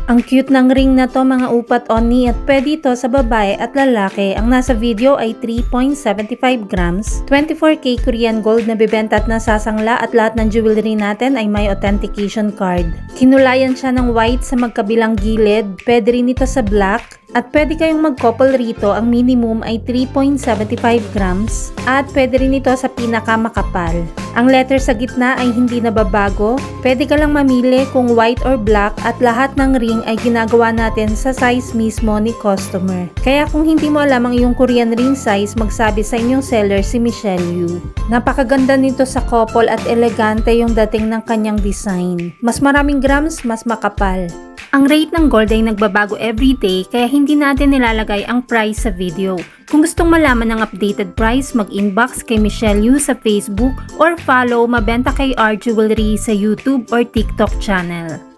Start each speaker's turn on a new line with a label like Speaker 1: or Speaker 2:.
Speaker 1: Ang cute ng ring na to mga upat onni at pwede ito sa babae at lalaki. Ang nasa video ay 3.75 grams, 24K Korean gold na bibenta at nasasangla at lahat ng jewelry natin ay may authentication card. Kinulayan siya ng white sa magkabilang gilid, pwede rin ito sa black. At pwede kayong mag-couple rito, ang minimum ay 3.75 grams at pwede rin ito sa pinakamakapal. Ang letter sa gitna ay hindi nababago, pwede ka lang mamili kung white or black at lahat ng ring ay ginagawa natin sa size mismo ni customer. Kaya kung hindi mo alam ang iyong Korean ring size, magsabi sa inyong seller si Michelle Yu. Napakaganda nito sa couple at elegante yung dating ng kanyang design. Mas maraming grams, mas makapal. Ang rate ng gold ay nagbabago everyday kaya hindi natin nilalagay ang price sa video. Kung gustong malaman ng updated price, mag-inbox kay Michelle Yu sa Facebook or follow Mabenta kay R Jewelry sa YouTube or TikTok channel.